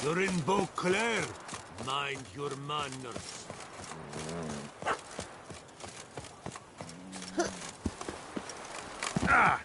You're in Beauclair. Mind your manners. Ah!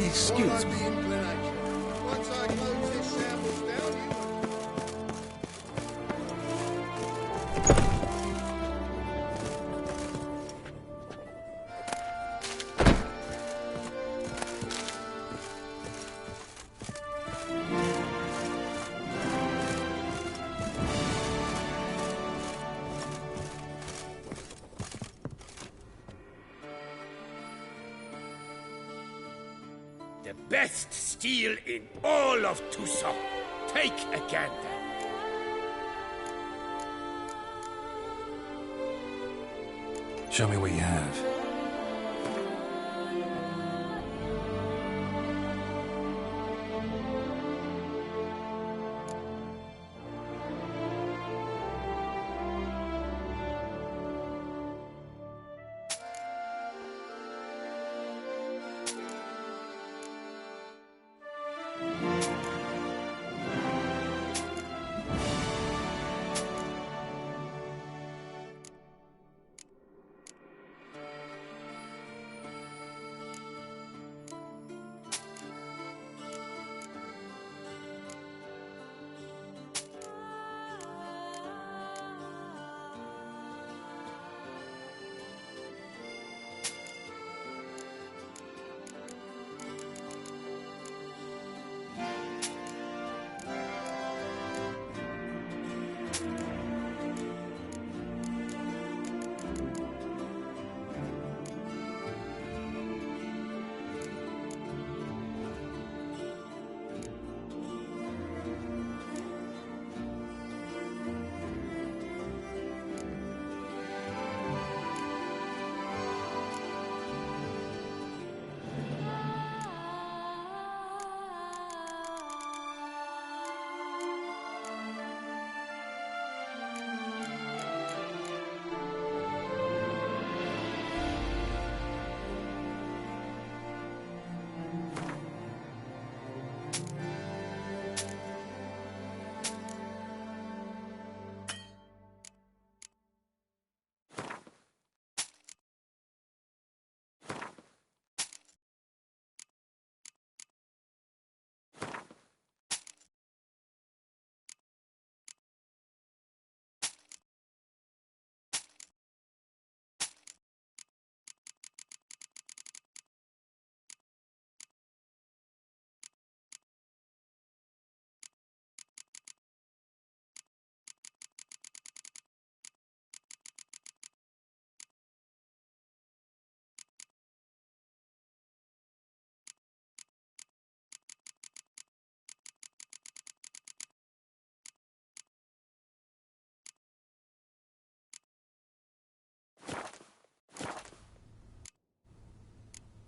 Excuse me. Once I close this shambles down, the best steel in all of Tucson. Take a gander. Show me what you have.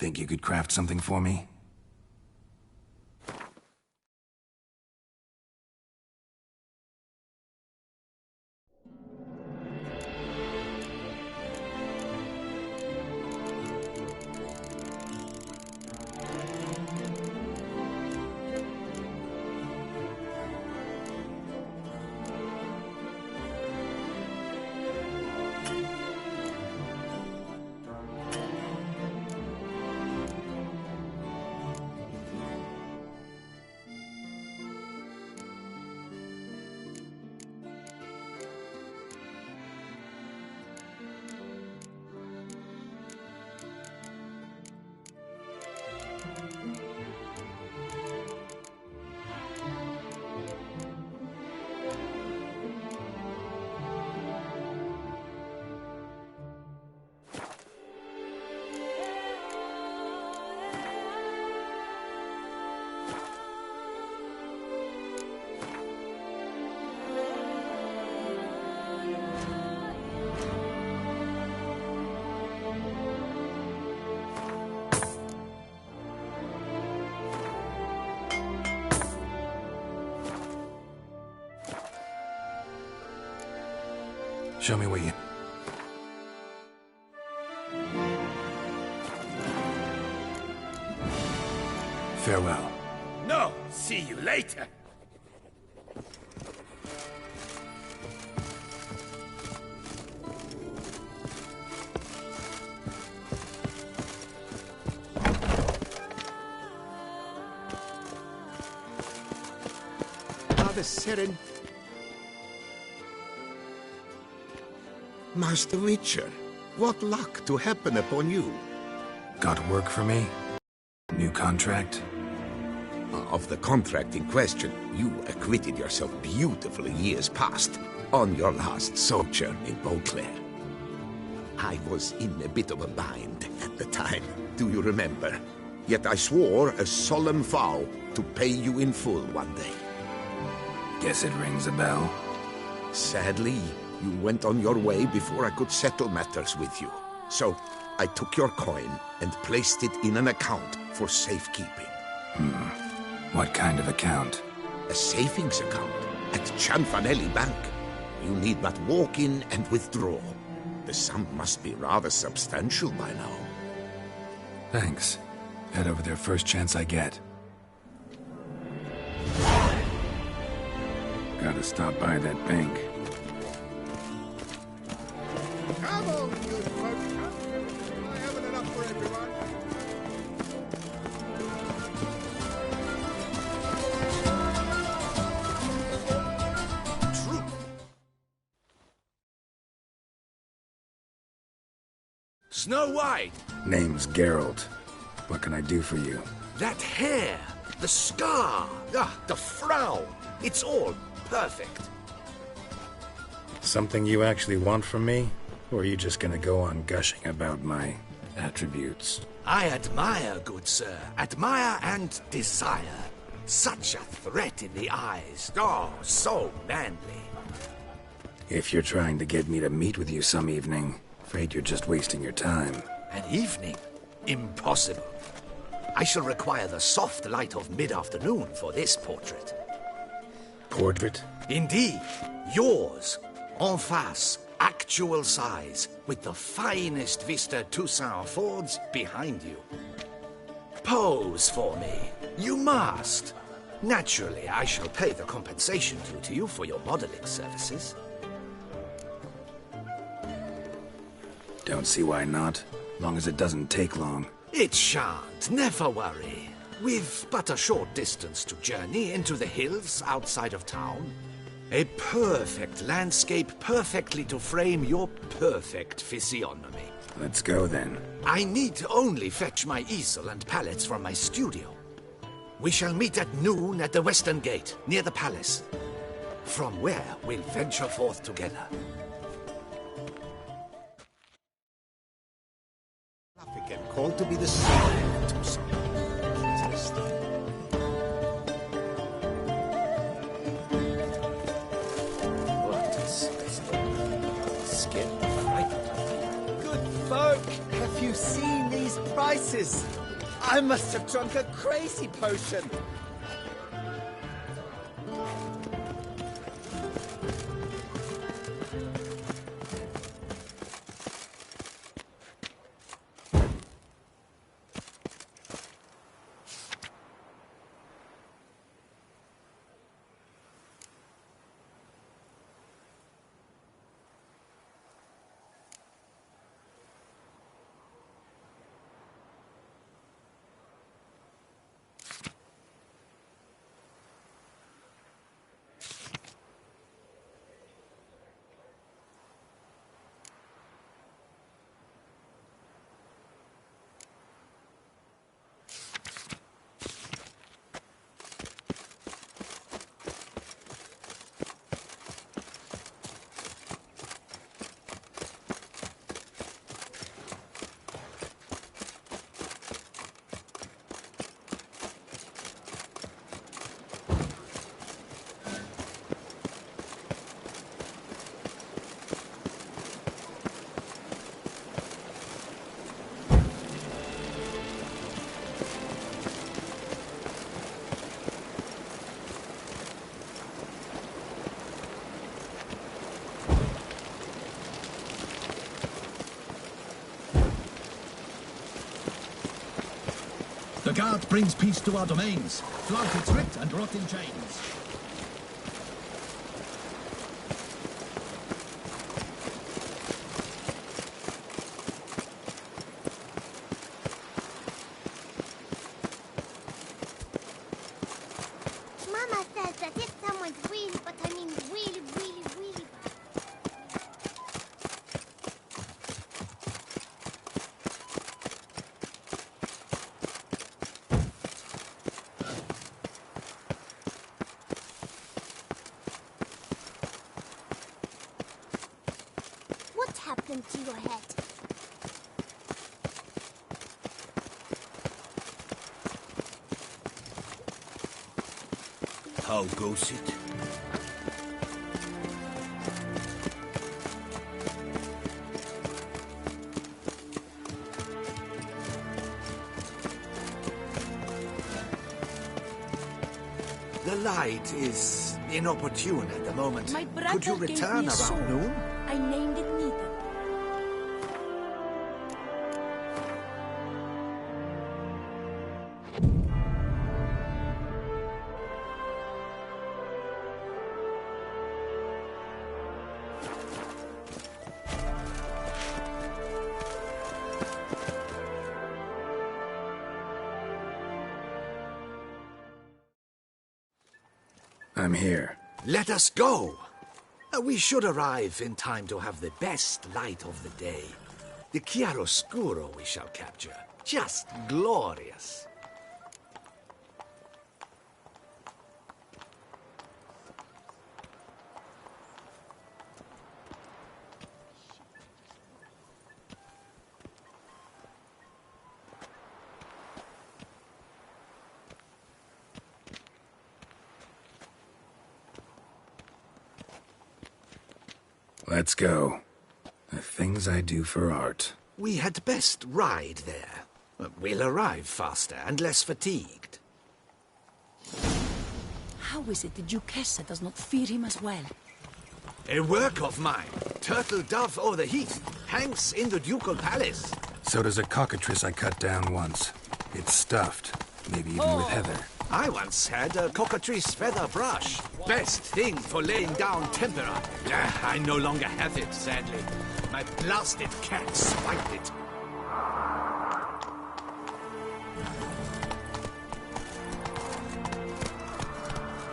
Think you could craft something for me? Show me what you... Farewell. No, see you later. Father Seren. Master Witcher, what luck to happen upon you. Got work for me? New contract? Of the contract in question, you acquitted yourself beautifully years past on your last sojourn in Beauclair. I was in a bit of a bind at the time. Do you remember? Yet I swore a solemn vow to pay you in full one day. Guess it rings a bell. Sadly, you went on your way before I could settle matters with you. So, I took your coin and placed it in an account for safekeeping. What kind of account? A savings account at Cianfanelli Bank. You need but walk in and withdraw. The sum must be rather substantial by now. Thanks. Head over there first chance I get. Gotta stop by that bank. Come on, good folk, come. I haven't enough for everyone. Snow White! Name's Geralt. What can I do for you? That hair! The scar! The frown! It's all perfect. Something you actually want from me? Or are you just gonna go on gushing about my attributes? I admire, good sir. Admire and desire. Such a threat in the eyes. Oh, so manly. If you're trying to get me to meet with you some evening, afraid you're just wasting your time. An evening? Impossible. I shall require the soft light of mid-afternoon for this portrait. Portrait? Indeed. Yours. En face. Actual size. With the finest vista Toussaint affords behind you. Pose for me. You must. Naturally, I shall pay the compensation due to you for your modeling services. Don't see why not. Long as it doesn't take long. It shan't, never worry. We've but a short distance to journey into the hills outside of town. A perfect landscape perfectly to frame your perfect physiognomy. Let's go then. I need only fetch my easel and palettes from my studio. We shall meet at noon at the western gate, near the palace. From where we'll venture forth together. Again, called to be the same of Toussaint. Interesting. What a skin fight. Good folk, have you seen these prices? I must have drunk a crazy potion. The guard brings peace to our domains. Flout its writ and rot in chains. Mama says that if someone's really, but I mean really, really, really what happened to your head? How goes it? The light is inopportune at the moment. My brother Could you gave return me a around sword. noon? I named it Needle. I'm here. Let us go! We should arrive in time to have the best light of the day. The chiaroscuro we shall capture. Just glorious. Let's go. The things I do for art. We had best ride there. We'll arrive faster and less fatigued. How is it the Duchessa does not fear him as well? A work of mine, Turtle Dove o'er the Heath, hangs in the ducal palace. So does a cockatrice I cut down once. It's stuffed, maybe even with heather. I once had a cockatrice feather brush. Best thing for laying down tempera. I no longer have it, sadly. My blasted cat swiped it.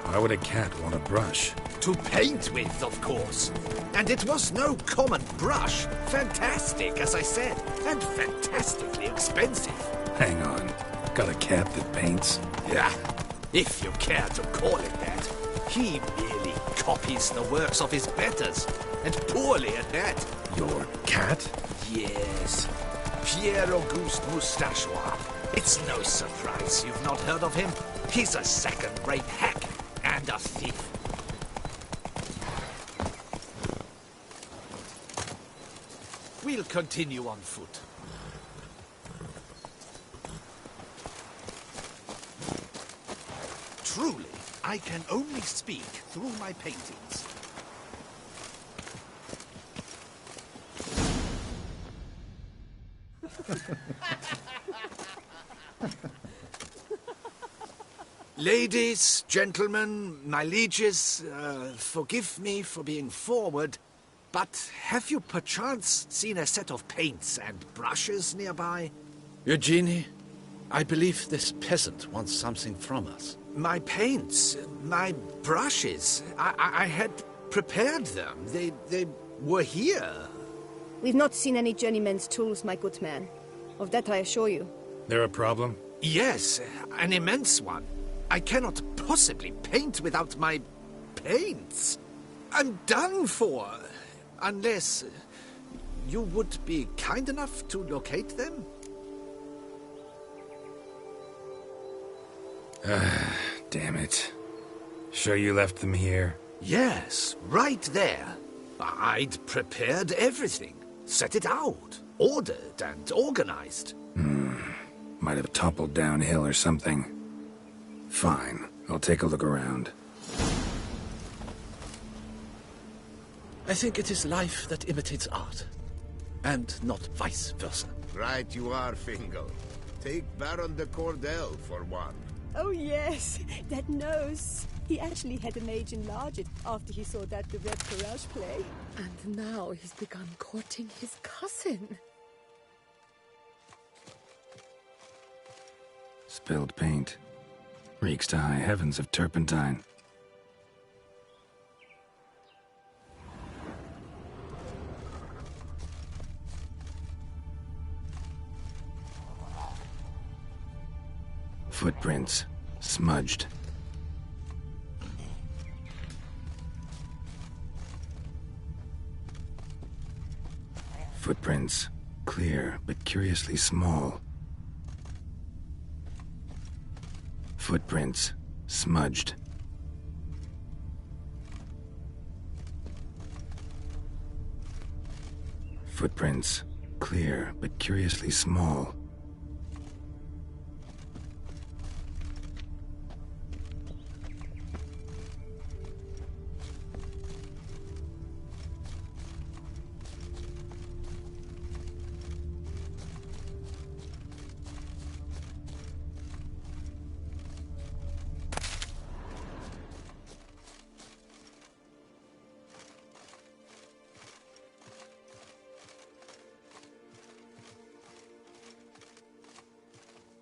Why would a cat want a brush? To paint with, of course. And it was no common brush. Fantastic, as I said, and fantastically expensive. Hang on. Got a cat that paints? Yeah, if you care to call it that. He merely copies the works of his betters, and poorly at that. Your cat? Yes, Pierre-Auguste Moustachois. It's no surprise you've not heard of him. He's a second-rate hack and a thief. We'll continue on foot. Truly, I can only speak through my paintings. Ladies, gentlemen, my lieges, forgive me for being forward, but have you perchance seen a set of paints and brushes nearby? Eugenie, I believe this peasant wants something from us. My paints, my brushes, I had prepared them. They were here. We've not seen any journeyman's tools, my good man. Of that I assure you. There a problem? Yes, an immense one. I cannot possibly paint without my paints. I'm done for. Unless you would be kind enough to locate them? Damn it. Sure you left them here? Yes, right there. I'd prepared everything. Set it out. Ordered and organized. Might have toppled downhill or something. Fine. I'll take a look around. I think it is life that imitates art, and not vice versa. Right you are, Fingal. Take Baron de Cordel for one. Oh yes, that nose. He actually had a mage enlarge it after he saw that the Red Courage play. And now he's begun courting his cousin. Spilled paint. Reeks to high heavens of turpentine. Footprints. Smudged. Footprints. Clear, but curiously small. Footprints. Smudged. Footprints. Clear, but curiously small.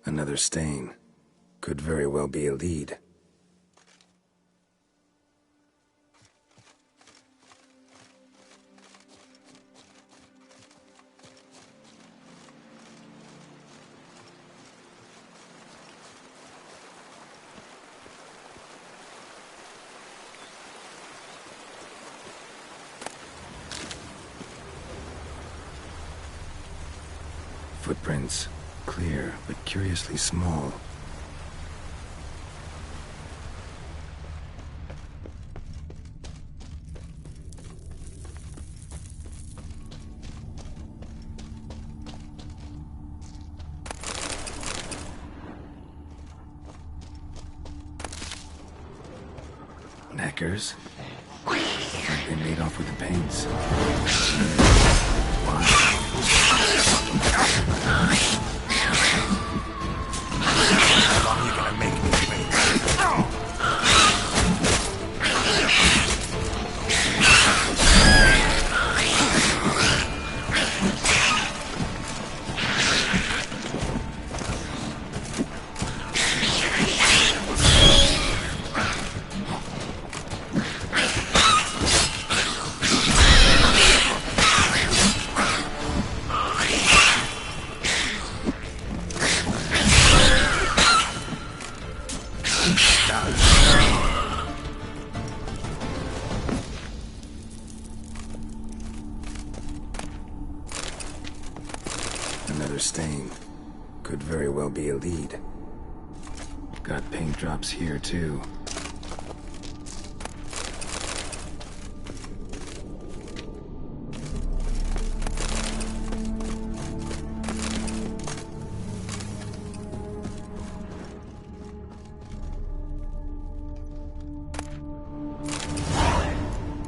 Another stain. Could very well be a lead. Footprints. Clear, but curiously small. Knackers? Like they made off with the paints. How long are you gonna make me wait? Another stain. Could very well be a lead. Got paint drops here, too.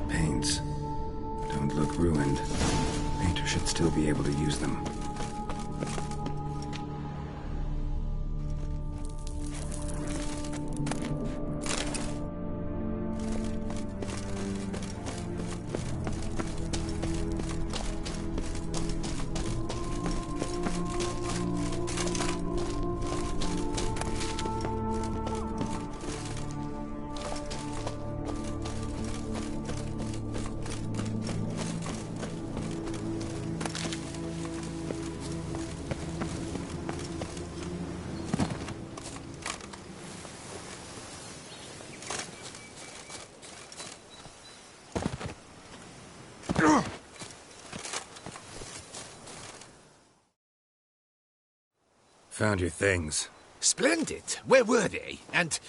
Paints. Don't look ruined. Painter should still be able to use them. Found your things. Splendid. Where were they? And...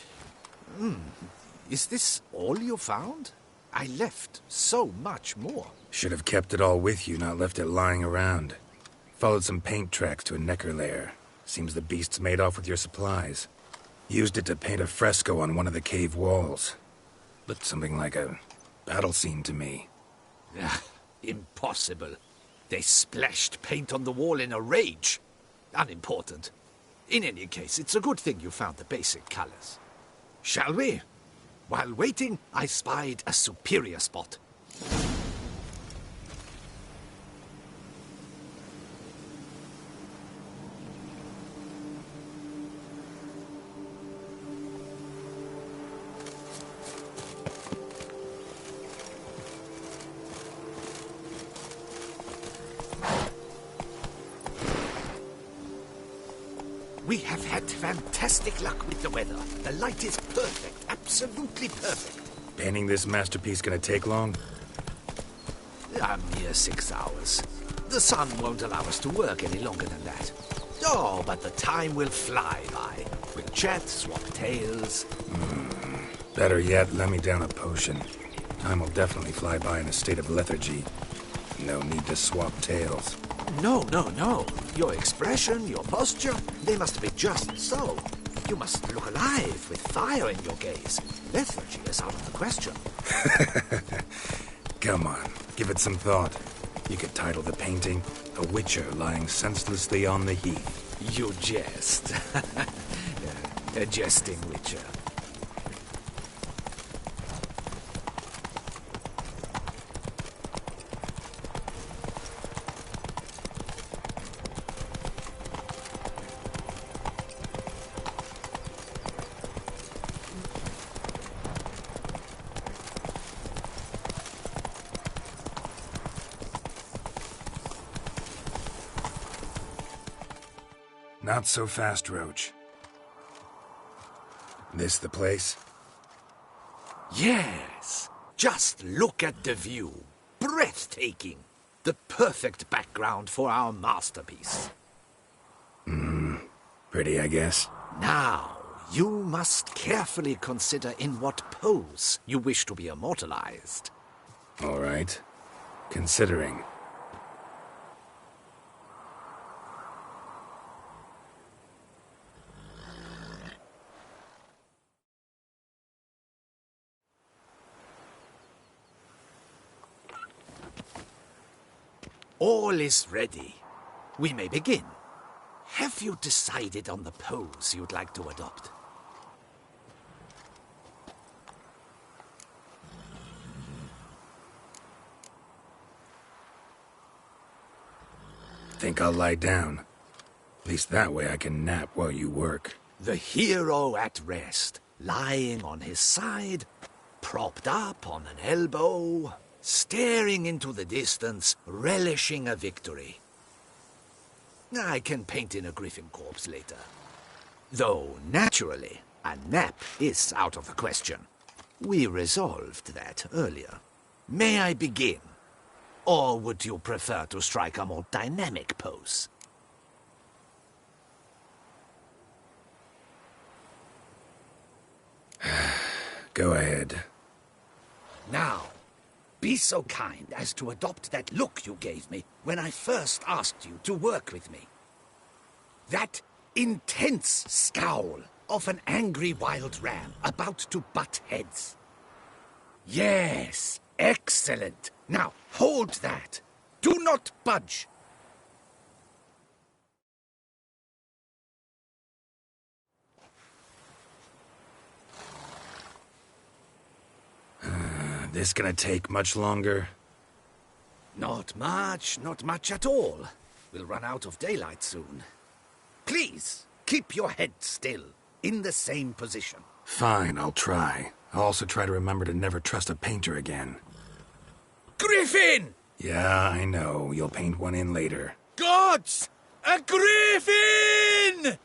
is this all you found? I left so much more. Should have kept it all with you, not left it lying around. Followed some paint tracks to a Necker lair. Seems the beast's made off with your supplies. Used it to paint a fresco on one of the cave walls. Looked something like a battle scene to me. Impossible. They splashed paint on the wall in a rage. Unimportant. In any case, it's a good thing you found the basic colors. Shall we? While waiting, I spied a superior spot. We have had fantastic luck with the weather. The light is perfect, absolutely perfect. Painting this masterpiece gonna take long? A mere 6 hours. The sun won't allow us to work any longer than that. Oh, but the time will fly by. We'll chat, swap tales. Better yet, let me down a potion. Time will definitely fly by in a state of lethargy. No need to swap tails. No, no, no. Your expression, your posture, they must be just so. You must look alive with fire in your gaze. Lethargy is out of the question. Come on, give it some thought. You could title the painting, A Witcher Lying Senselessly on the Heath. You jest. A jesting witcher. Not so fast, Roach. This the place? Yes. Just look at the view. Breathtaking. The perfect background for our masterpiece. Pretty, I guess. Now, you must carefully consider in what pose you wish to be immortalized. All right. Considering. All is ready. We may begin. Have you decided on the pose you'd like to adopt? Think I'll lie down. At least that way I can nap while you work. The hero at rest, lying on his side, propped up on an elbow, staring into the distance, relishing a victory. I can paint in a griffin corpse later. Though, naturally, a nap is out of the question. We resolved that earlier. May I begin? Or would you prefer to strike a more dynamic pose? Go ahead. Now, be so kind as to adopt that look you gave me when I first asked you to work with me. That intense scowl of an angry wild ram about to butt heads. Yes, excellent. Now, hold that. Do not budge. This gonna take much longer? Not much at all. We'll run out of daylight soon. Please, keep your head still, in the same position. Fine, I'll try. I'll also try to remember to never trust a painter again. Griffin! Yeah, I know. You'll paint one in later. Gods! A griffin!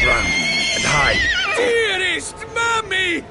Run and hide! Dearest Mummy!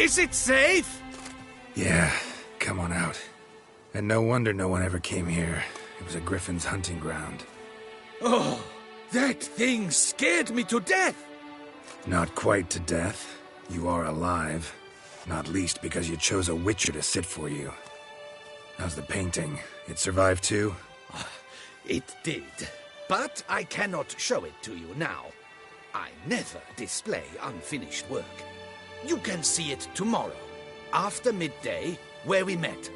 Is it safe? Yeah, come on out. And no wonder no one ever came here. It was a griffin's hunting ground. Oh, that thing scared me to death. Not quite to death. You are alive. Not least because you chose a witcher to sit for you. How's the painting? It survived too? It did. But I cannot show it to you now. I never display unfinished work. You can see it tomorrow, after midday, where we met.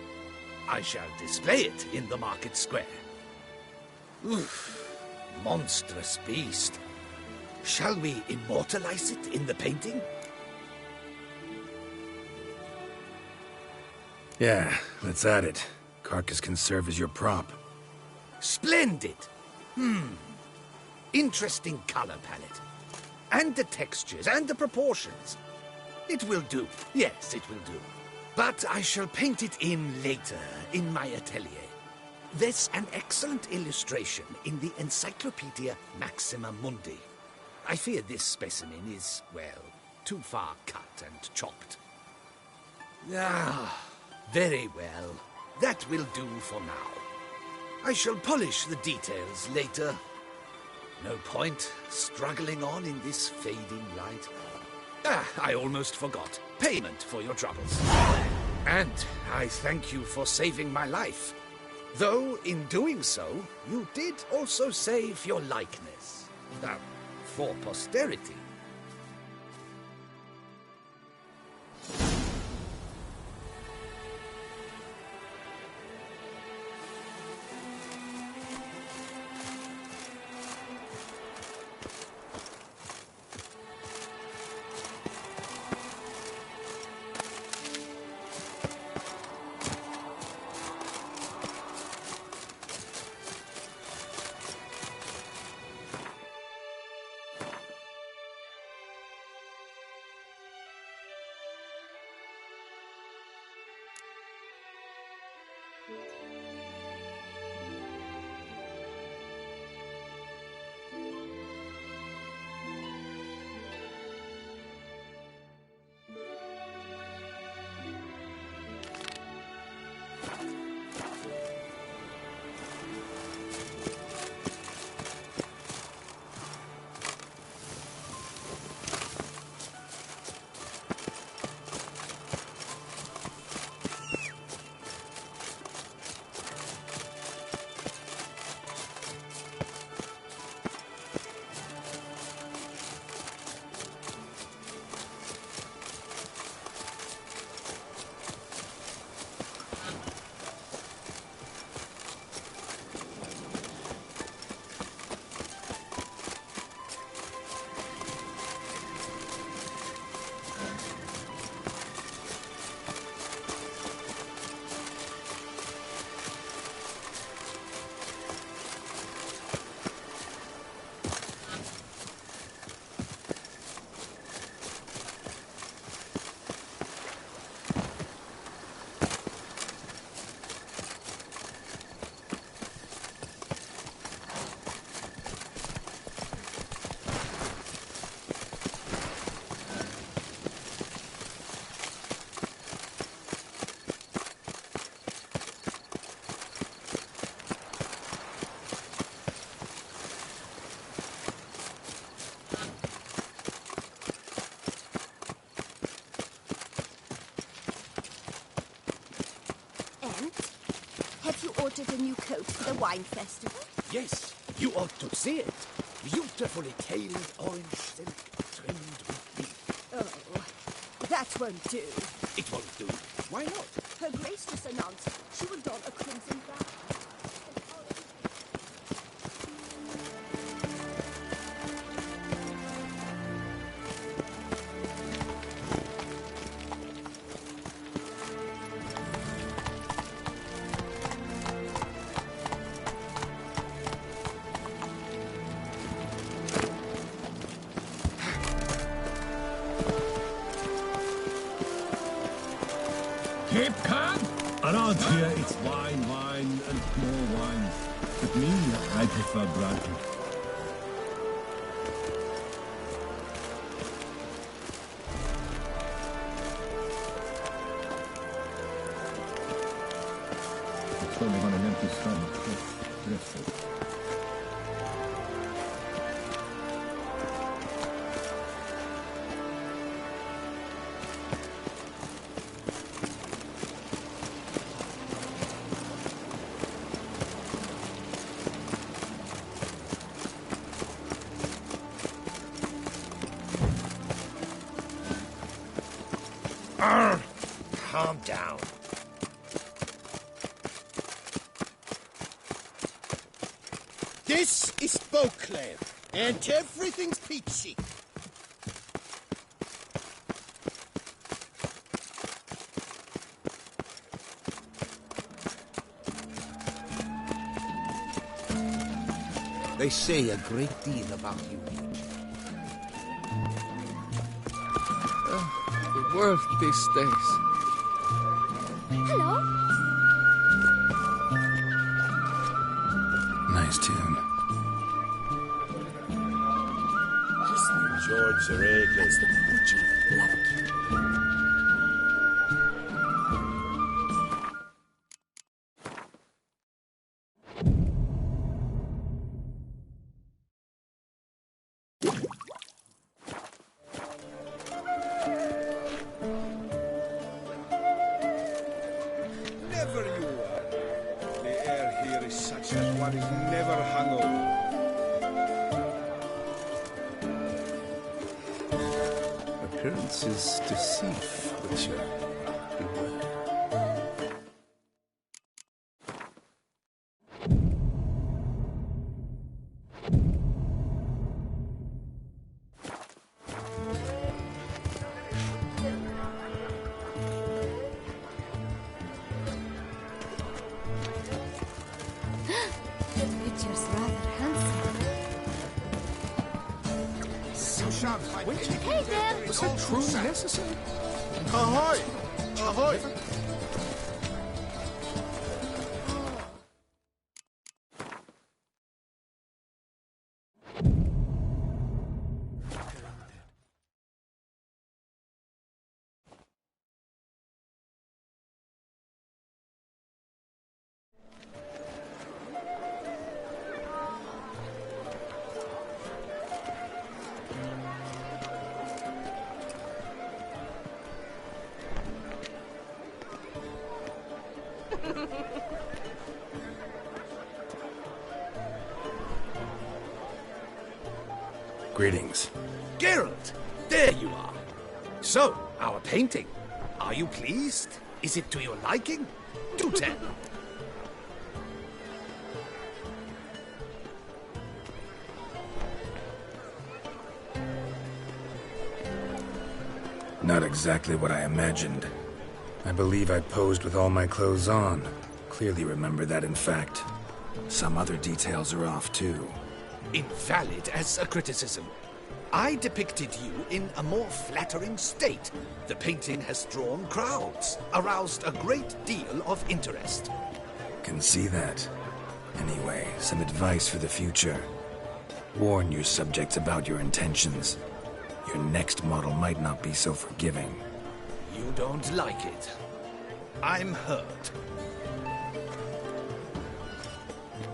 I shall display it in the market square. Oof, monstrous beast. Shall we immortalize it in the painting? Yeah, let's add it. Carcass can serve as your prop. Splendid! Interesting color palette. And the textures, and the proportions. It will do. Yes, it will do. But I shall paint it in later, in my atelier. There's an excellent illustration in the Encyclopedia Maxima Mundi. I fear this specimen is, well, too far cut and chopped. Ah, very well. That will do for now. I shall polish the details later. No point struggling on in this fading light. Ah, I almost forgot. Payment for your troubles. And I thank you for saving my life. Though, in doing so, you did also save your likeness. For posterity. Ordered a new coat for the wine festival? Yes, you ought to see it. Beautifully tailored orange silk trimmed with beef. Oh, that won't do. It won't do. Why not? Her Grace just announced she will don a crimson gown. Cape Cod? Around here, it's wine, wine, and more wine. But me, I prefer brandy. Calm down. This is Beauclair, and everything's peachy. They say a great deal about you. The world these days. Hello? Nice tune. George Regles, the butcher of Blaviken. Never you are. The air here is such that one is never hungover. Appearances deceive, butcher. Beware. The butcher's rather handsome. You shan't find anything Hey there! better. Was it truly necessary? Ahoy! Ahoy! Greetings. Geralt, there you are. So, our painting. Are you pleased? Is it to your liking? Do tell. Not exactly what I imagined. I believe I posed with all my clothes on. Clearly remember that, in fact. Some other details are off, too. Invalid as a criticism. I depicted you in a more flattering state. The painting has drawn crowds, aroused a great deal of interest. Can see that. Anyway, some advice for the future. Warn your subjects about your intentions. Your next model might not be so forgiving. You don't like it. I'm hurt.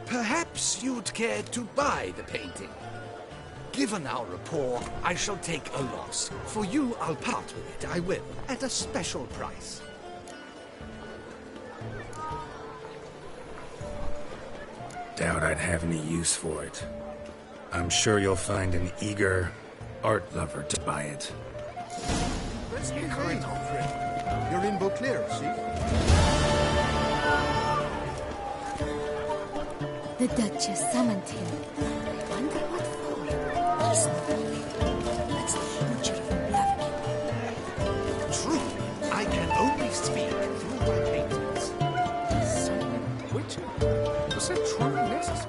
Perhaps you'd care to buy the painting. Given our rapport, I shall take a loss. For you, I'll part with it, I will, at a special price. Doubt I'd have any use for it. I'm sure you'll find an eager art lover to buy it. Let's be kind, old friend. You're in Beauclair, see? The Duchess summoned him. I wonder what for. He's That's the butcher of Blaviken. Truly, I can only speak through my paintings. Witcher? Was it truly necessary?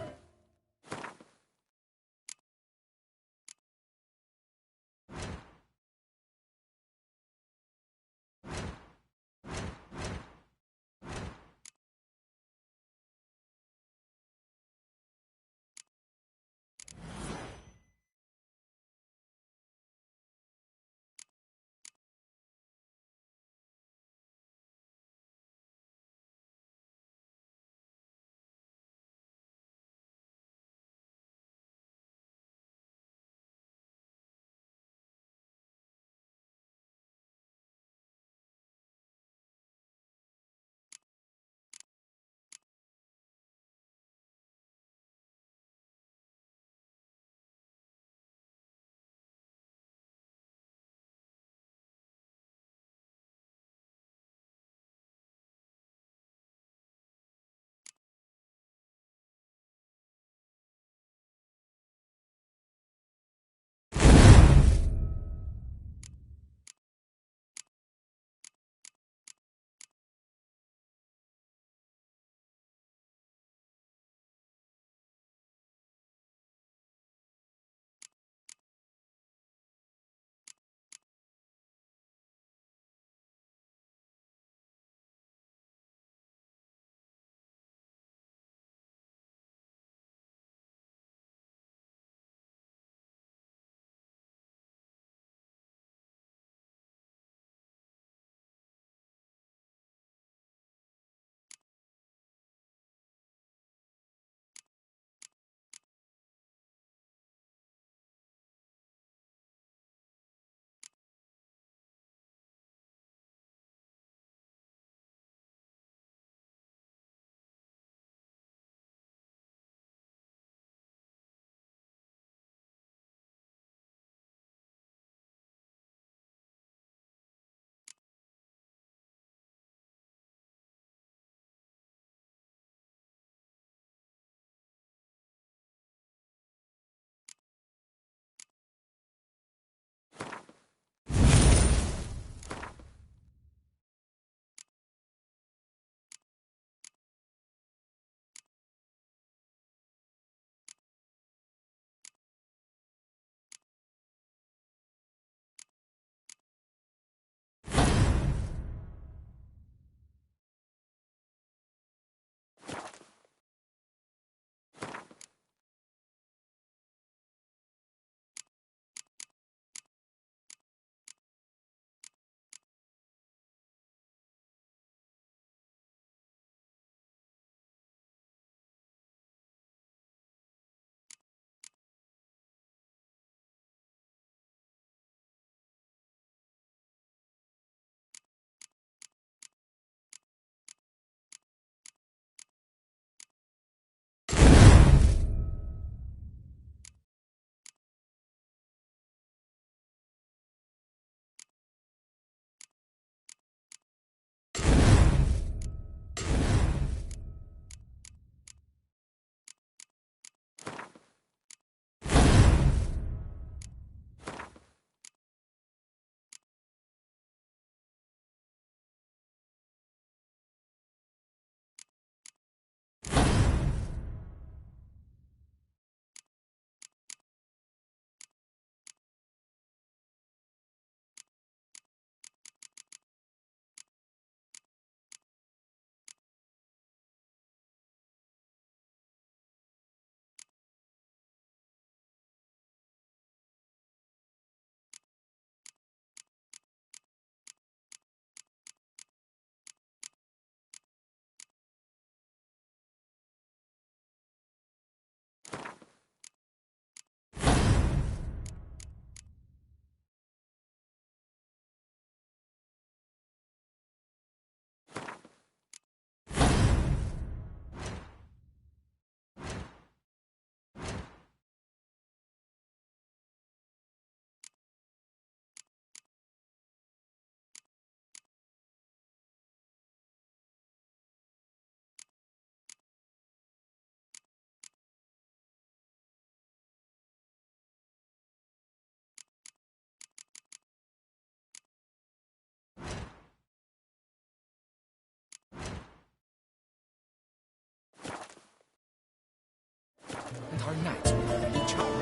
and our knights will have been charmed.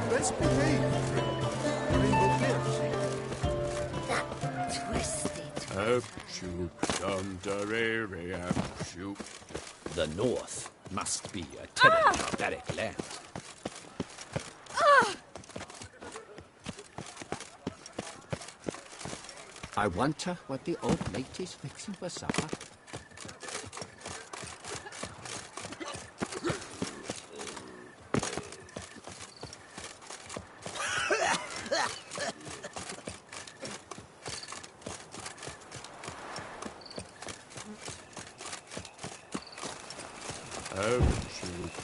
Best behave, Rainbow Cliffs. That twisted. Shoot, shoot. The North must be a terribly barbaric land. I wonder what the old lady's fixing for supper. Shoot.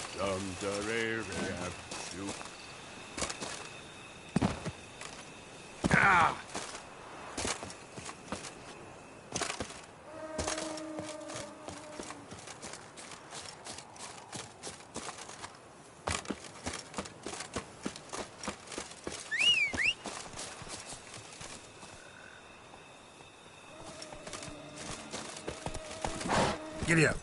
Giddy up.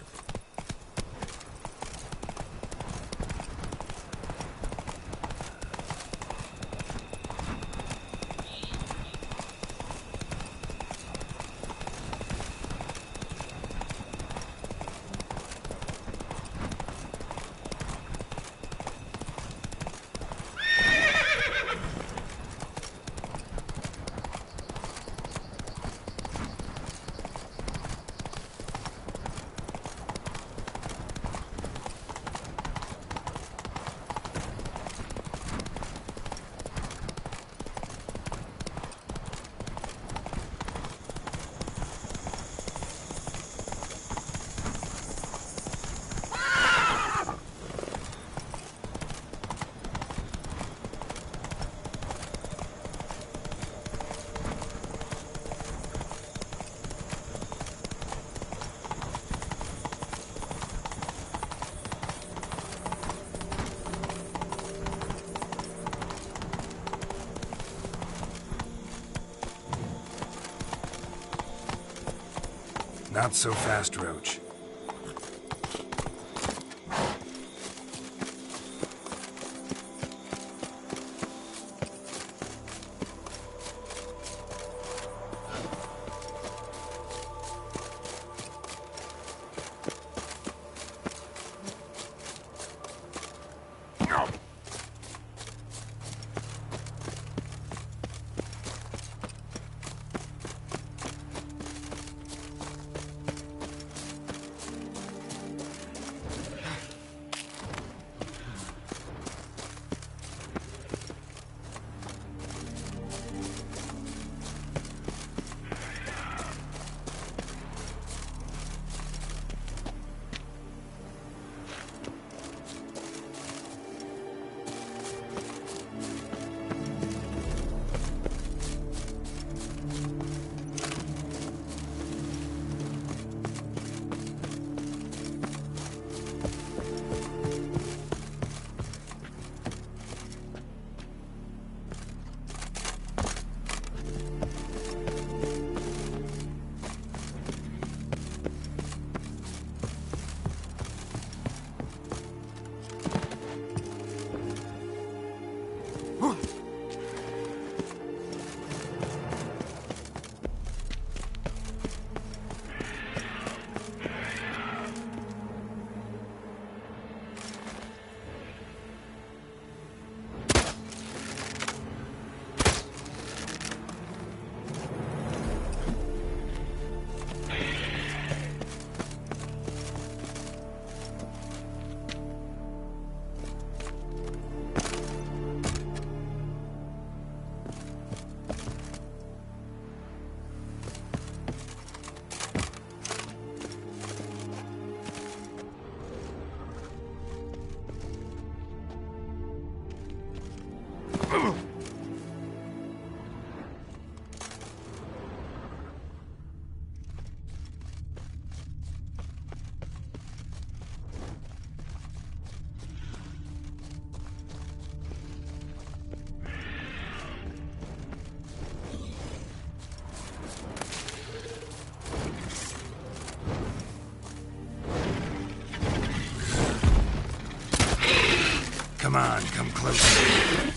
Not so fast, Roach. Come on, come closer.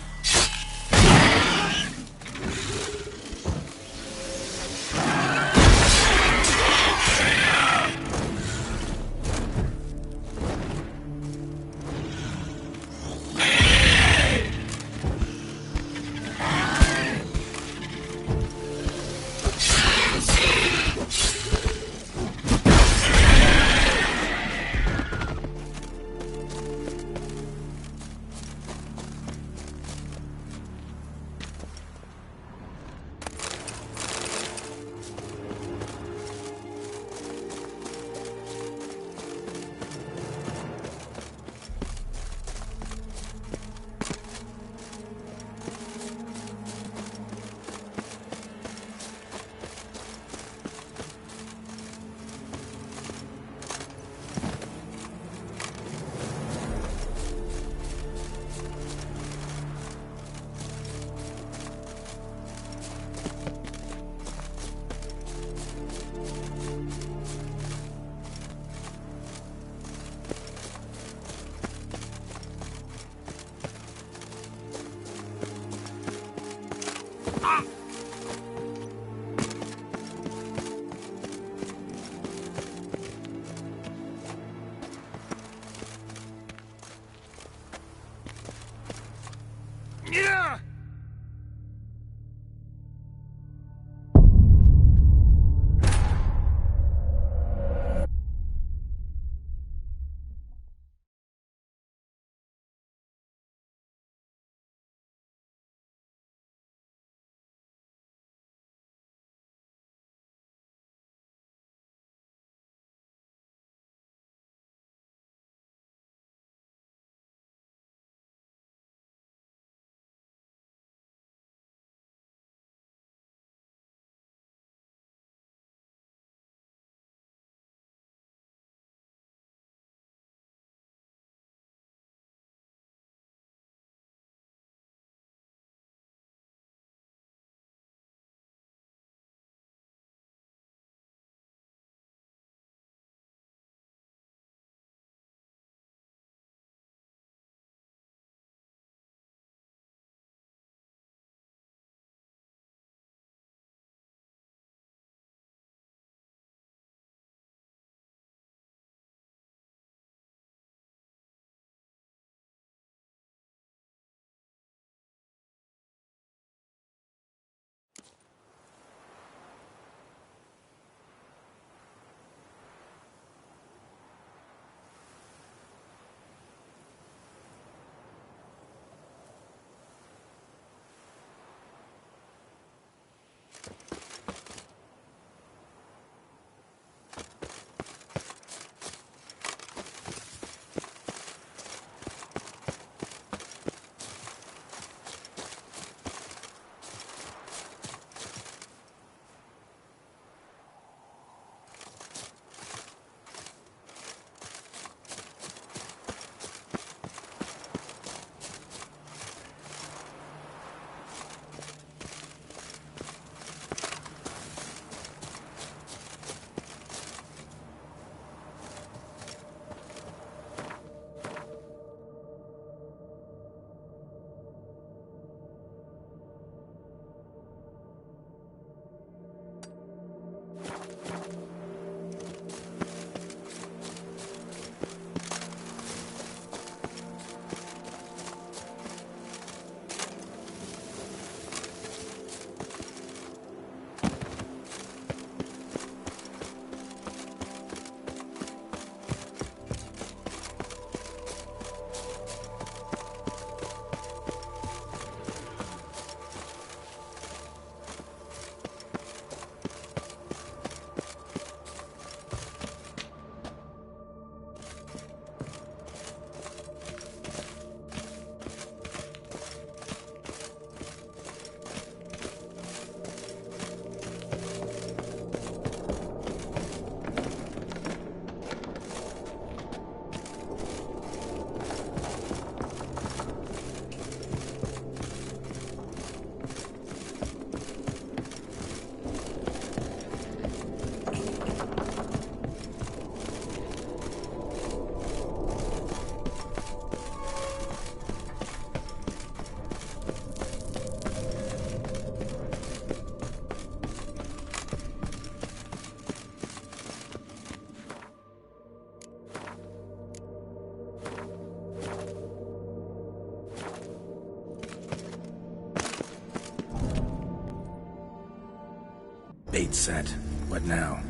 Bait set. What now?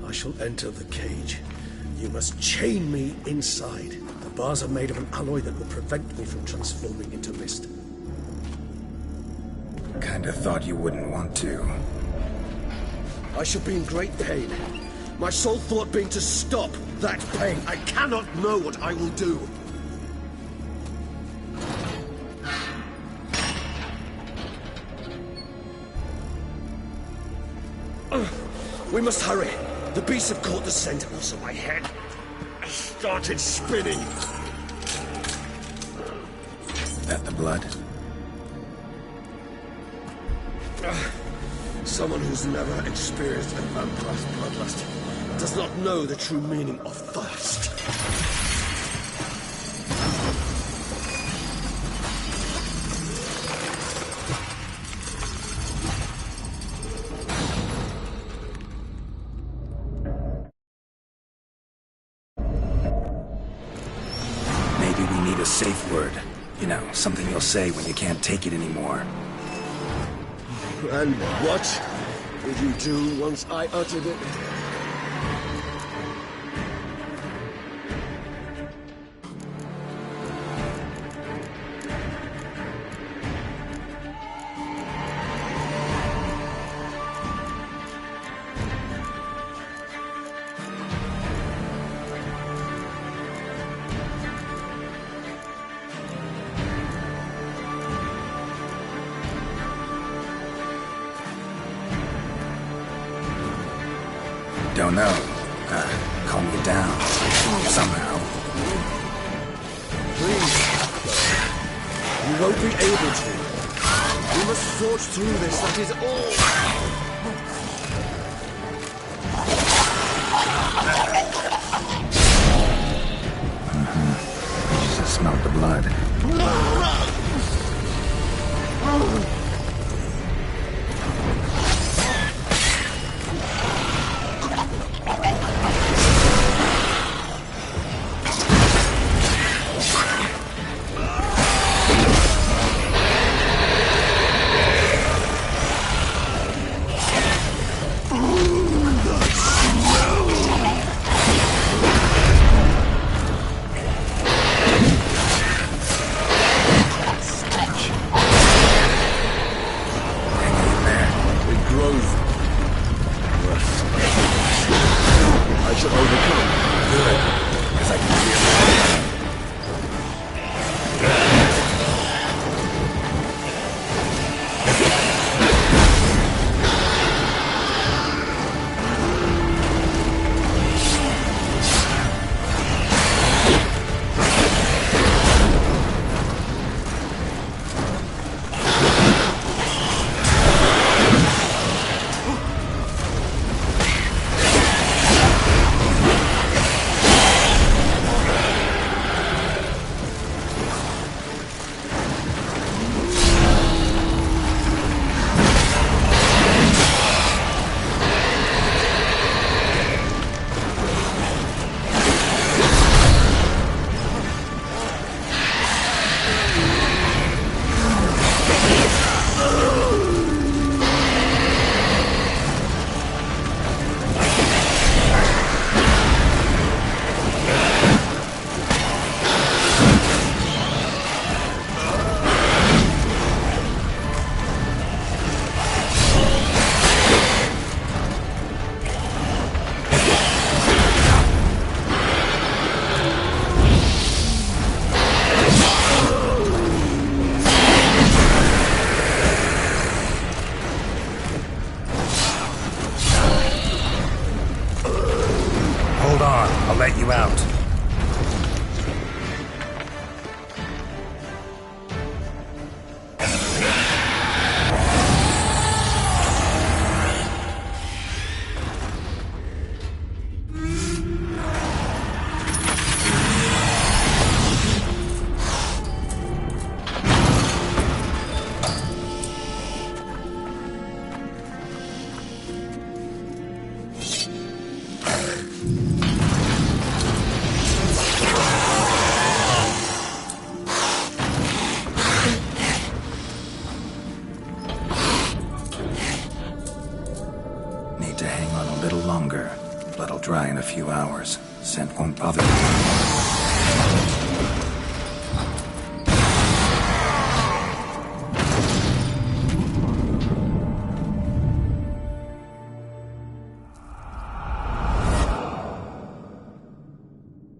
I shall enter the cage. You must chain me inside. The bars are made of an alloy that will prevent me from transforming into mist. Kinda thought you wouldn't want to. I shall be in great pain. My sole thought being to stop that pain. I cannot know what I will do. We must hurry. The beasts have caught the scent, and also my head started spinning. That the blood? Someone who's never experienced a vampire's bloodlust does not know the true meaning of thirst. Maybe we need a safe word. You know, something you'll say when you can't take it anymore. And what would you do once I uttered it? Don't know. Calm you down. Somehow. Please. You won't be able to. We must forge through this, that is all. Just smelled the blood. I'll let you out. hang on a little longer. Blood'll dry in a few hours. Scent won't bother you.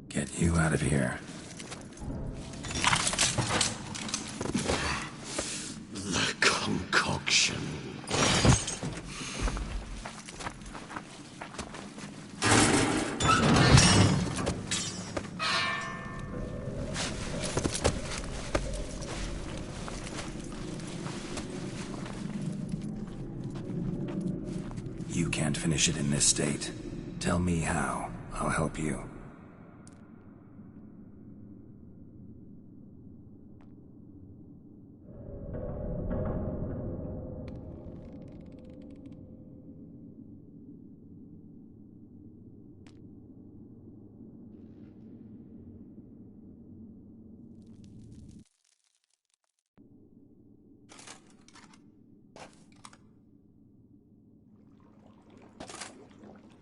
Get you out of here. The concoction. You can't finish it in this state. Tell me how. I'll help you.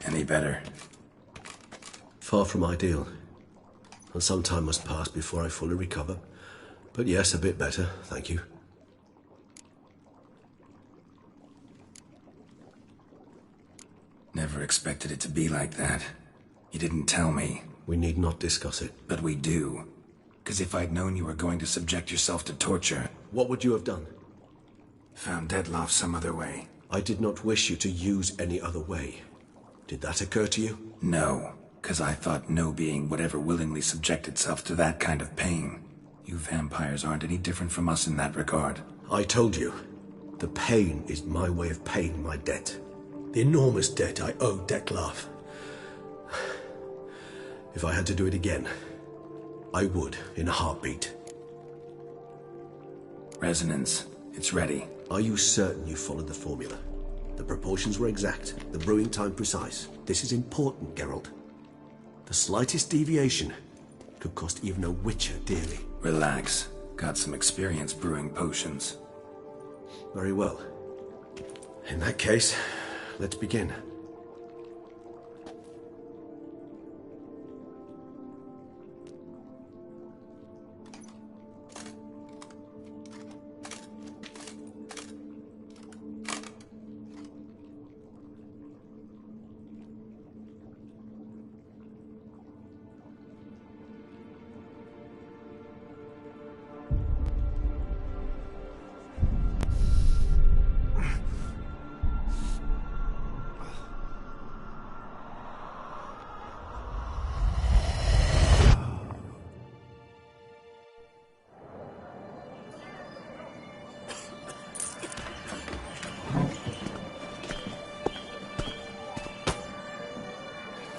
Any better? Far from ideal. And some time must pass before I fully recover. But yes, a bit better, thank you. Never expected it to be like that. You didn't tell me. We need not discuss it. But we do. Because if I'd known you were going to subject yourself to torture... What would you have done? Found Dettlaff some other way. I did not wish you to use any other way. Did that occur to you? No, because I thought no being would ever willingly subject itself to that kind of pain. You vampires aren't any different from us in that regard. I told you, the pain is my way of paying my debt. The enormous debt I owe Dettlaff. If I had to do it again, I would in a heartbeat. Resonance. It's ready. Are you certain you followed the formula? The proportions were exact, the brewing time precise. This is important, Geralt. The slightest deviation could cost even a witcher dearly. Relax. Got some experience brewing potions. Very well. In that case, let's begin.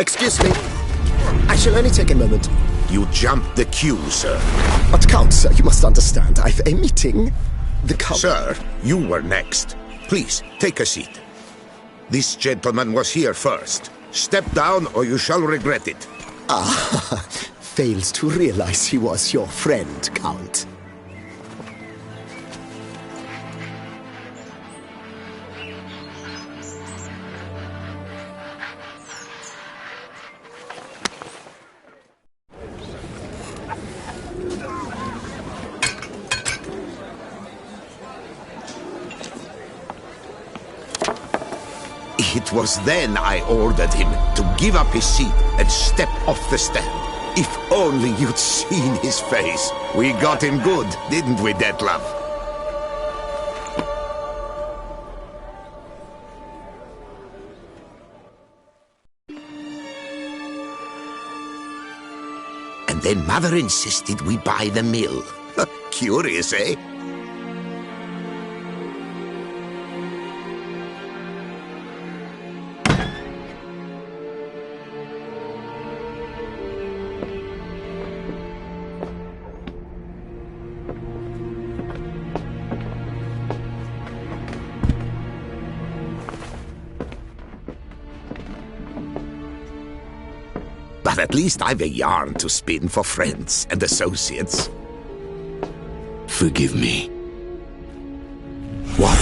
Excuse me. I shall only take a moment. You jumped the queue, sir. But Count, sir, you must understand. I've a meeting. The Count... Sir, you were next. Please, take a seat. This gentleman was here first. Step down or you shall regret it. Ah, fails to realize he was your friend, Count. It was then I ordered him to give up his seat and step off the stand. If only you'd seen his face. We got him good, didn't we, Dettlaff? And then Mother insisted we buy the mill. Curious, eh? But at least I've a yarn to spin for friends and associates. Forgive me. What?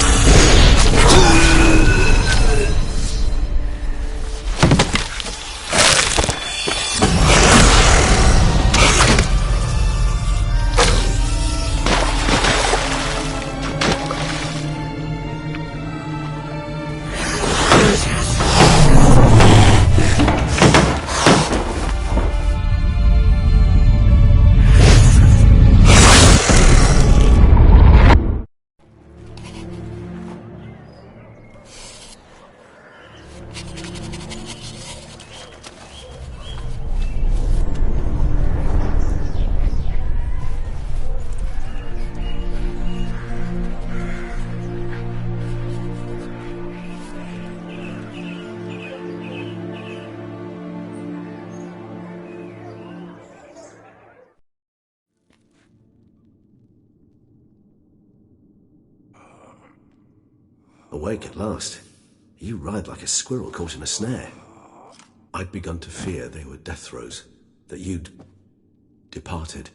Awake at last. You ride like a squirrel caught in a snare. I'd begun to fear they were death throes, that you'd departed.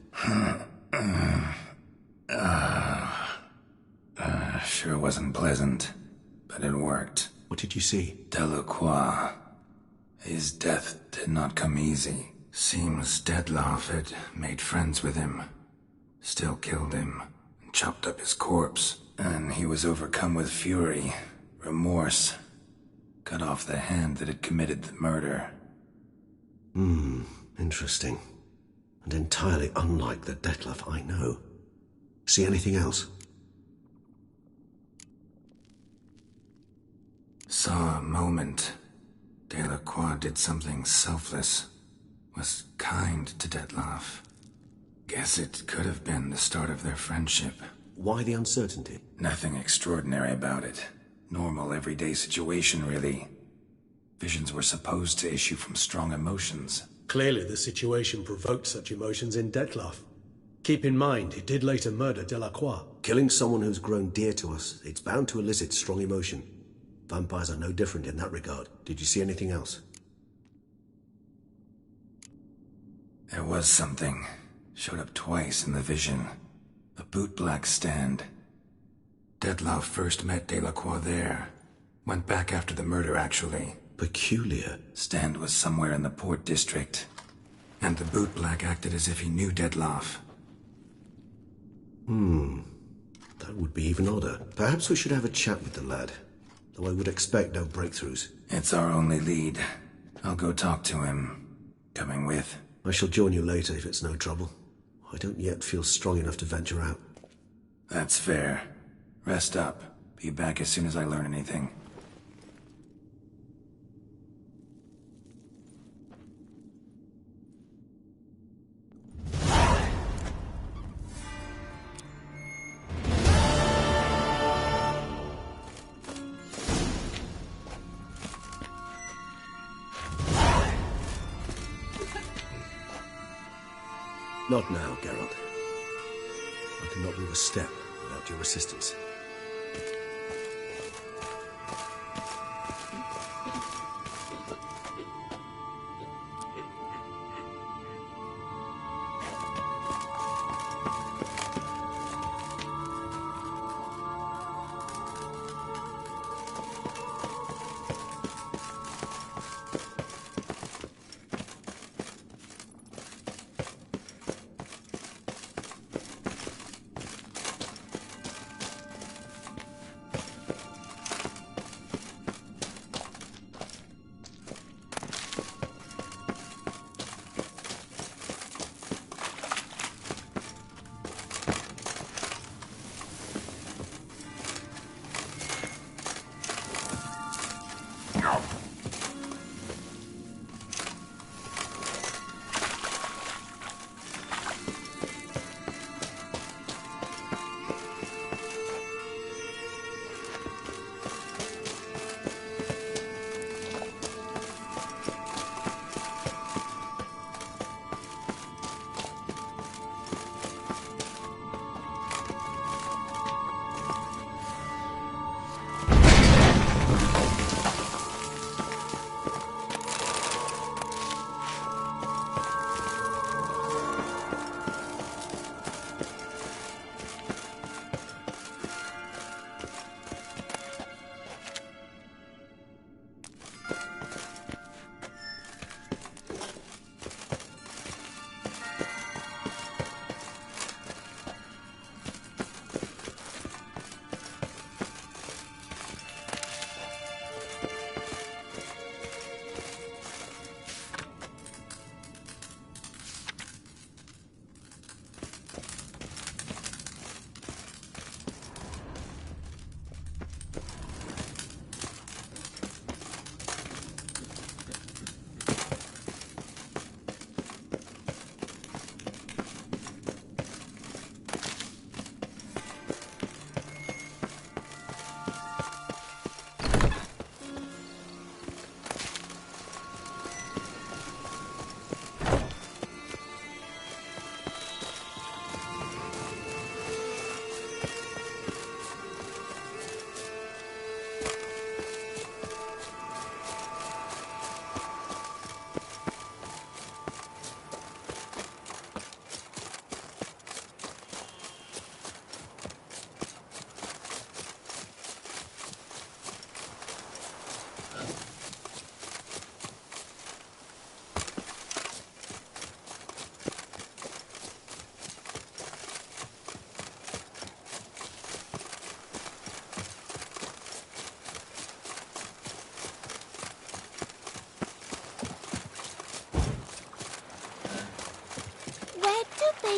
Sure wasn't pleasant, but it worked. What did you see? Delacroix. His death did not come easy. Seems Dettlaff had made friends with him. Still killed him, and chopped up his corpse. And he was overcome with fury, remorse. Cut off the hand that had committed the murder. Interesting. And entirely unlike the Dettlaff I know. See anything else? Saw a moment. Delacroix did something selfless. Was kind to Dettlaff. Guess it could have been the start of their friendship. Why the uncertainty? Nothing extraordinary about it. Normal, everyday situation, really. Visions were supposed to issue from strong emotions. Clearly the situation provoked such emotions in Dettlaff. Keep in mind, he did later murder Delacroix. Killing someone who's grown dear to us, it's bound to elicit strong emotion. Vampires are no different in that regard. Did you see anything else? There was something. Showed up twice in the vision. A bootblack stand. Dettlaff first met Delacroix there. Went back after the murder, actually. Peculiar. Stand was somewhere in the Port District. And the bootblack acted as if he knew Dettlaff. That would be even odder. Perhaps we should have a chat with the lad. Though I would expect no breakthroughs. It's our only lead. I'll go talk to him. Coming with? I shall join you later if it's no trouble. I don't yet feel strong enough to venture out. That's fair. Rest up. Be back as soon as I learn anything. Not now, Geralt. I cannot move a step without your assistance.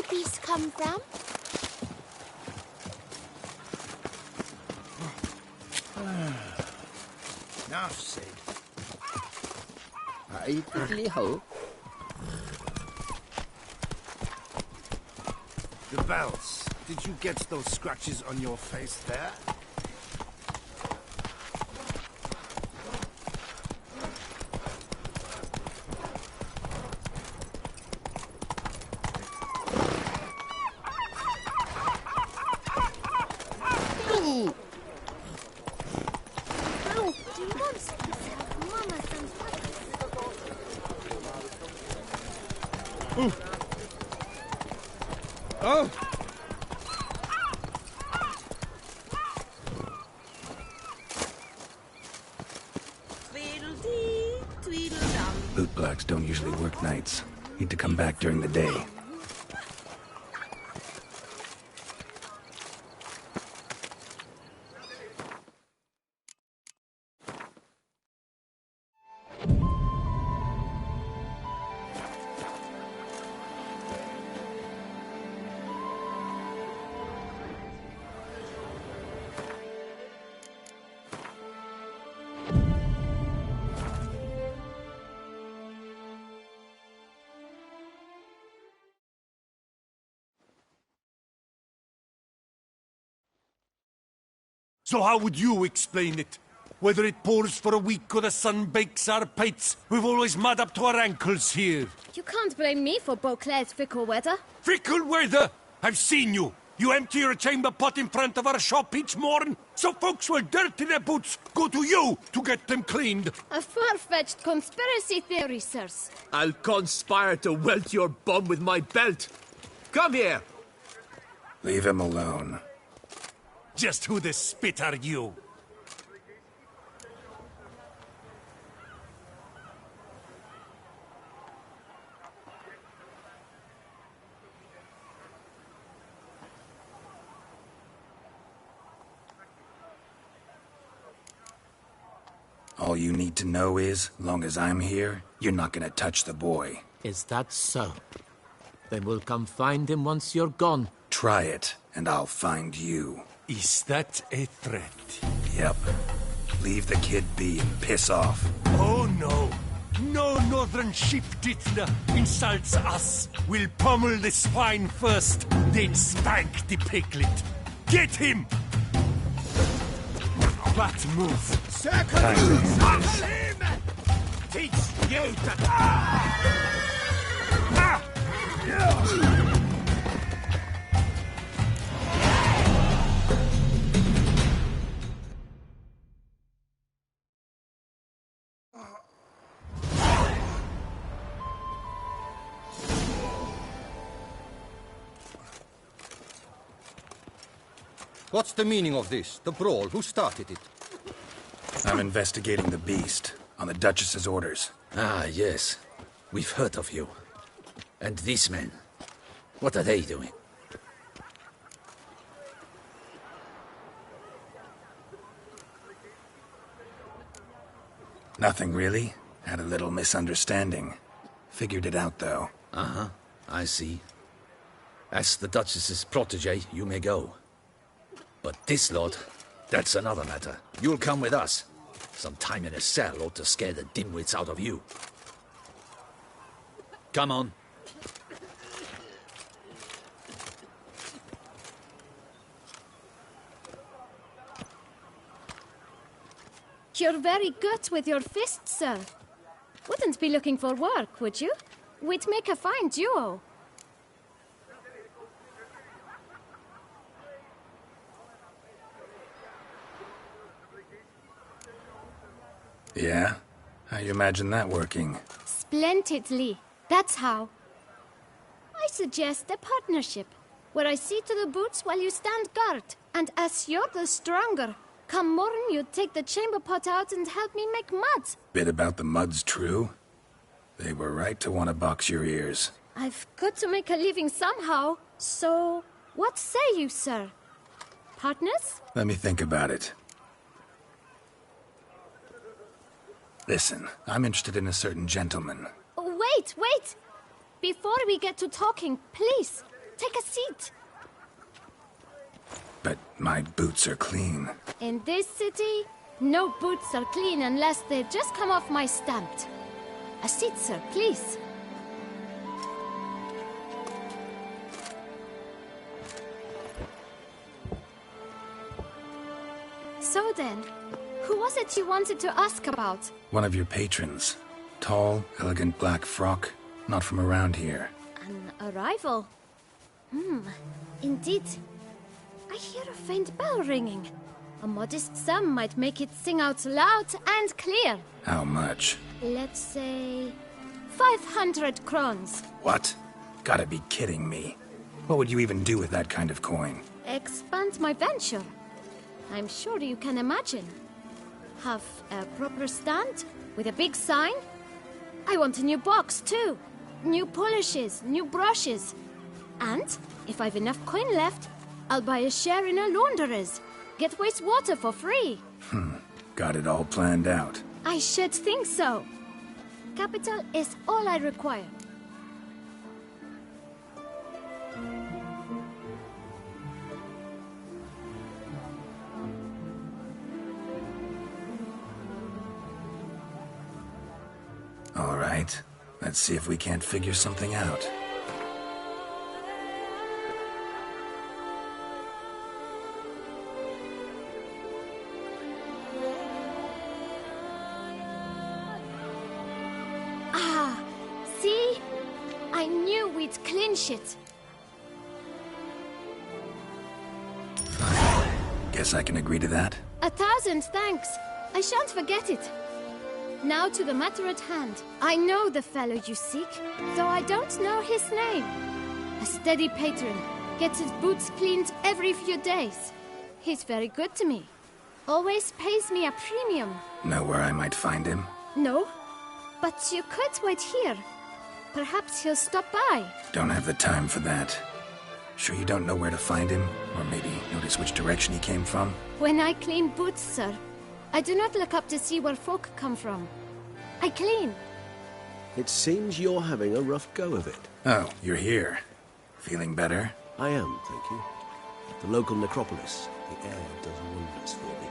the beast come from? Enough said. I really hope. The bells. Did you get those scratches on your face there? Oh! Bootblacks don't usually work nights. Need to come back during the day. So how would you explain it? Whether it pours for a week or the sun bakes our pates, we've always mud up to our ankles here. You can't blame me for Beauclair's fickle weather. Fickle weather? I've seen you. You empty your chamber pot in front of our shop each morn, so folks will dirty their boots, go to you to get them cleaned. A far-fetched conspiracy theory, sirs. I'll conspire to welt your bum with my belt. Come here. Leave him alone. Just who the spit are you? All you need to know is, long as I'm here, you're not gonna touch the boy. Is that so? Then we'll come find him once you're gone. Try it, and I'll find you. Is that a threat? Yep. Leave the kid be and piss off. Oh no! No northern sheep-titler insults us. We'll pummel the swine first, then spank the piglet. Get him! That move. Circle him! Teach you to... What's the meaning of this? The brawl? Who started it? I'm investigating the beast, on the Duchess's orders. Ah, yes. We've heard of you. And these men, what are they doing? Nothing really. Had a little misunderstanding. Figured it out, though. Uh-huh. I see. As the Duchess's protege, you may go. But this lot, that's another matter. You'll come with us. Some time in a cell ought to scare the dimwits out of you. Come on. You're very good with your fists, sir. Wouldn't be looking for work, would you? We'd make a fine duo. Yeah? How you imagine that working? Splendidly. That's how. I suggest a partnership, where I see to the boots while you stand guard. And as you're the stronger, come morn you take the chamber pot out and help me make mud. Bit about the mud's true? They were right to want to box your ears. I've got to make a living somehow, so what say you, sir? Partners? Let me think about it. Listen, I'm interested in a certain gentleman. Wait! Before we get to talking, please, Take a seat. But my boots are clean. In this city, no boots are clean unless they just come off my stamp. A seat, sir, please. So then, who was it you wanted to ask about? One of your patrons. Tall, elegant black frock. Not from around here. An arrival? Indeed. I hear a faint bell ringing. A modest sum might make it sing out loud and clear. How much? Let's say 500 crowns. What? Gotta be kidding me. What would you even do with that kind of coin? Expand my venture. I'm sure you can imagine. Have a proper stand with a big sign. I want a new box too. New polishes, new brushes. And if I've enough coin left, I'll buy a share in a launderer's. Get wastewater for free. Got it all planned out. I should think so. Capital is all I require. All right. Let's see if we can't figure something out. See? I knew we'd clinch it. Guess I can agree to that. 1,000 thanks. I shan't forget it. Now to the matter at hand. I know the fellow you seek, though I don't know his name. A steady patron. Gets his boots cleaned every few days. He's very good to me. Always pays me a premium. Know where I might find him? No, but you could wait here. Perhaps he'll stop by. Don't have the time for that. Sure you don't know where to find him? Or maybe notice which direction he came from? When I clean boots, sir, I do not look up to see where folk come from. I clean. It seems you're having a rough go of it. Oh, you're here. Feeling better? I am, thank you. The local necropolis. The air does wonders for me.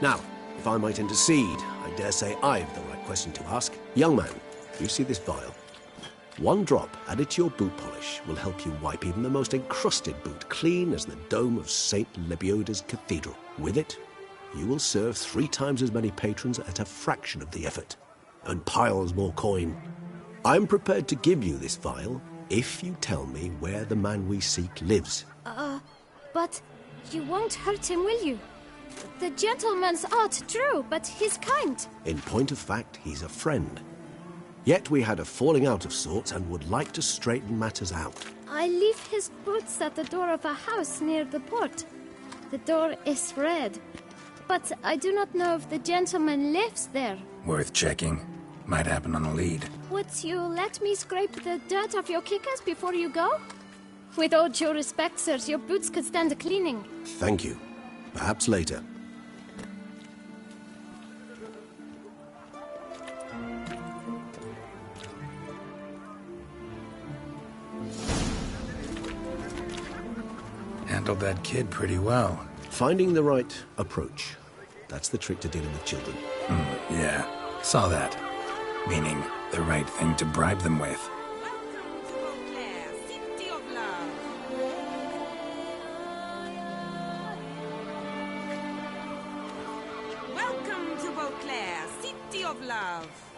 Now, if I might intercede, I dare say I've the right question to ask. Young man, you see this vial? One drop added to your boot polish will help you wipe even the most encrusted boot clean as the dome of St. Lebioda's cathedral. With it, you will serve 3 times as many patrons at a fraction of the effort, and piles more coin. I'm prepared to give you this vial if you tell me where the man we seek lives. But you won't hurt him, will you? The gentleman's odd, true, but he's kind. In point of fact, he's a friend. Yet we had a falling out of sorts and would like to straighten matters out. I leave his boots at the door of a house near the port. The door is red, but I do not know if the gentleman lives there. Worth checking. Might happen on a lead. Would you let me scrape the dirt off your kickers before you go? With all due respect, sirs, your boots could stand a cleaning. Thank you. Perhaps later. Handled that kid pretty well. Finding the right approach. That's the trick to dealing with children. Yeah, saw that. Meaning, the right thing to bribe them with. Welcome to Beauclair, City of Love.